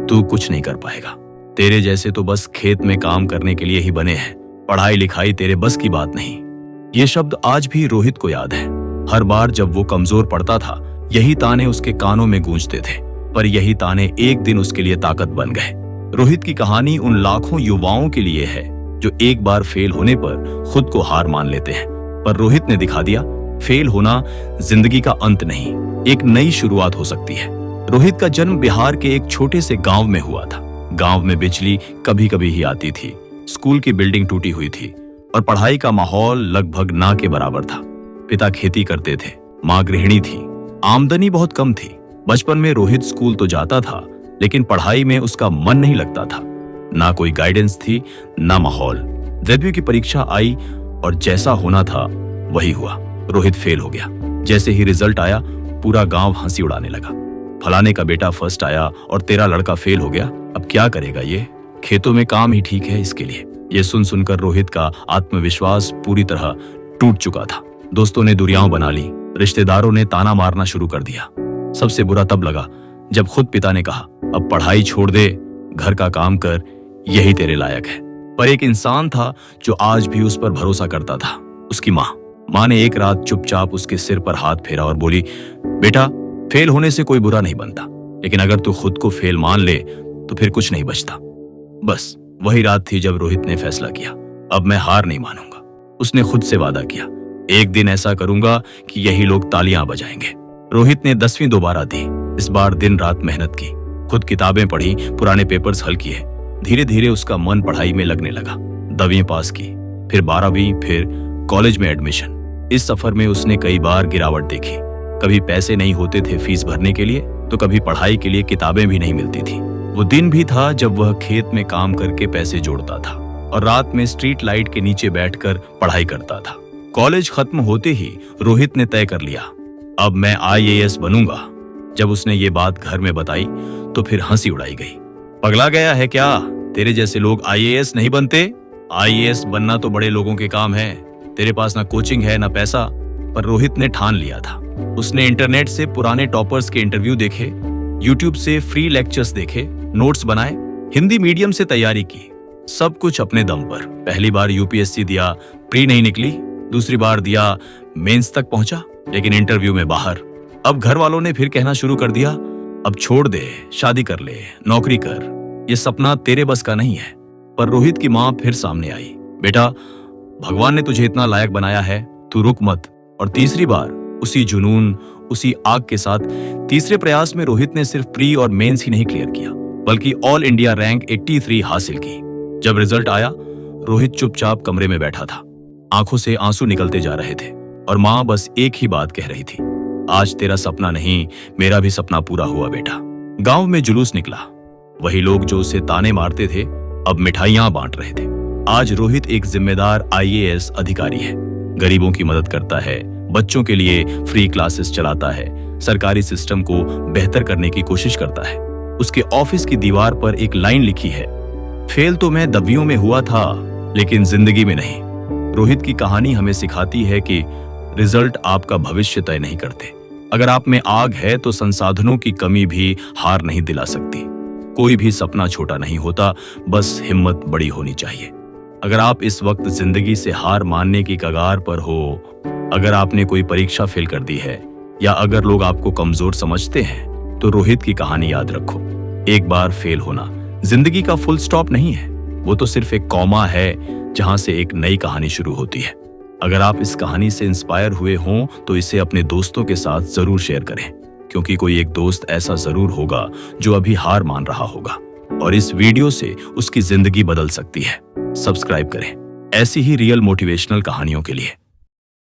तू कुछ नहीं कर पाएगा। तेरे जैसे तो बस खेत में काम करने के लिए ही बने हैं। पढ़ाई लिखाई तेरे बस की बात नहीं। ये शब्द आज भी रोहित को याद है। हर बार जब वो कमजोर पड़ता था, यही ताने उसके कानों में गूंजते थे, पर यही ताने एक दिन उसके लिए ताकत बन गए। रोहित की कहानी उन लाखों युवाओं के लिए है जो एक बार फेल होने पर खुद को हार मान लेते हैं। पर रोहित ने दिखा दिया, फेल होना जिंदगी का अंत नहीं, एक नई शुरुआत हो सकती है। रोहित का जन्म बिहार के एक छोटे से गांव में हुआ था। गांव में बिजली कभी कभी ही आती थी, स्कूल की बिल्डिंग टूटी हुई थी और पढ़ाई का माहौल लगभग ना के बराबर था। पिता खेती करते थे, माँ गृहिणी थी, आमदनी बहुत कम थी। बचपन में रोहित स्कूल तो जाता था, लेकिन पढ़ाई में उसका मन नहीं लगता था। ना कोई गाइडेंस थी, ना माहौल। 10वीं की परीक्षा आई और जैसा होना था वही हुआ। रोहित फेल हो गया। जैसे ही रिजल्ट आया, पूरा गांव हंसी उड़ाने लगा। फलाने का बेटा फर्स्ट आया और तेरा लड़का फेल हो गया, अब क्या करेगा ये? खेतों में काम ही ठीक है इसके लिए। ये सुन सुनकर रोहित का आत्मविश्वास पूरी तरह टूट चुका था। दोस्तों ने दुरियां बना ली, रिश्तेदारों ने ताना मारना शुरू कर दिया। सबसे बुरा तब लगा जब खुद पिता ने कहा, अब पढ़ाई छोड़ दे, घर का काम कर, यही तेरे लायक है। पर एक इंसान था जो आज भी उस पर भरोसा करता था, उसकी माँ। माँ ने एक रात चुपचाप उसके सिर पर हाथ फेरा और बोली, बेटा, फेल होने से कोई बुरा नहीं बनता, लेकिन अगर तू खुद को फेल मान ले तो फिर कुछ नहीं बचता। बस वही रात थी जब रोहित ने फैसला किया, अब मैं हार नहीं मानूंगा। उसने खुद से वादा किया, एक दिन ऐसा करूंगा कि यही लोग तालियां बजाएंगे। रोहित ने 10वीं दोबारा दी। इस बार दिन रात मेहनत की, खुद किताबें पढ़ी, पुराने पेपर्स हल किए। धीरे धीरे उसका मन पढ़ाई में लगने लगा। 10वीं पास की, फिर 12वीं, फिर कॉलेज में एडमिशन। इस सफर में उसने कई बार गिरावट देखी। कभी पैसे नहीं होते थे फीस भरने के लिए, तो कभी पढ़ाई के लिए किताबें भी नहीं मिलती थी। वो दिन भी था जब वह खेत में काम करके पैसे जोड़ता था और रात में स्ट्रीट लाइट के नीचे बैठकर पढ़ाई करता था। कॉलेज खत्म होते ही रोहित ने तय कर लिया, अब मैं IAS बनूंगा। जब उसने ये बात घर में बताई तो फिर हंसी उड़ाई गई। पगला गया है क्या? तेरे जैसे लोग IAS नहीं बनते। IAS बनना तो बड़े लोगों के काम है। तेरे पास ना कोचिंग है ना पैसा। पर रोहित ने ठान लिया था। उसने इंटरनेट से पुराने टॉपर्स के इंटरव्यू देखे, यूट्यूब से फ्री लेक्चर्स देखे, नोट्स बनाए, हिंदी मीडियम से तैयारी की, सब कुछ अपने दम पर। पहली बार UPSC दिया, प्री नहीं निकली। दूसरी बार दिया, मेंस तक पहुंचा, लेकिन इंटरव्यू में बाहर। अब घर वालों ने फिर कहना शुरू कर दिया, अब छोड़ दे, शादी कर ले, नौकरी कर, ये सपना तेरे बस का नहीं है। पर रोहित की माँ फिर सामने आई, बेटा, भगवान ने तुझे इतना लायक बनाया है, तू रुक मत। और तीसरी बार उसी जुनून, उसी आग के साथ तीसरे प्रयास में रोहित ने सिर्फ प्री और मेंस ही नहीं क्लियर किया, बल्कि ऑल इंडिया रैंक 83 हासिल की। जब रिजल्ट आया, रोहित चुपचाप कमरे में बैठा था। आंखों से आंसू निकलते जा रहे थे और माँ बस एक ही बात कह रही थी, आज तेरा सपना नहीं, मेरा भी सपना पूरा हुआ बेटा। गांव में जुलूस निकला। वही लोग जो उसे ताने मारते थे, अब मिठाइयां बांट रहे थे। आज रोहित एक जिम्मेदार IAS अधिकारी है। गरीबों की मदद करता है, बच्चों के लिए फ्री क्लासेस चलाता है, सरकारी सिस्टम को बेहतर करने की कोशिश करता है। उसके ऑफिस की दीवार पर एक लाइन लिखी है, फेल तो मैं 10वीं में हुआ था, लेकिन जिंदगी में नहीं। रोहित की कहानी हमें सिखाती है कि रिजल्ट आपका भविष्य तय नहीं करते। अगर आप में आग है तो संसाधनों की कमी भी हार नहीं दिला सकती। कोई भी सपना छोटा नहीं होता, बस हिम्मत बड़ी होनी चाहिए। अगर आप इस वक्त जिंदगी से हार मानने की कगार पर हो, अगर आपने कोई परीक्षा फेल कर दी है, या अगर लोग आपको कमजोर समझते हैं, तो रोहित की कहानी याद रखो। एक बार फेल होना जिंदगी का फुल स्टॉप नहीं है, वो तो सिर्फ एक कॉमा है जहां से एक नई कहानी शुरू होती है। अगर आप इस कहानी से इंस्पायर हुए हों तो इसे अपने दोस्तों के साथ जरूर शेयर करें, क्योंकि कोई एक दोस्त ऐसा जरूर होगा जो अभी हार मान रहा होगा और इस वीडियो से उसकी जिंदगी बदल सकती है। सब्सक्राइब करें ऐसी ही रियल मोटिवेशनल कहानियों के लिए।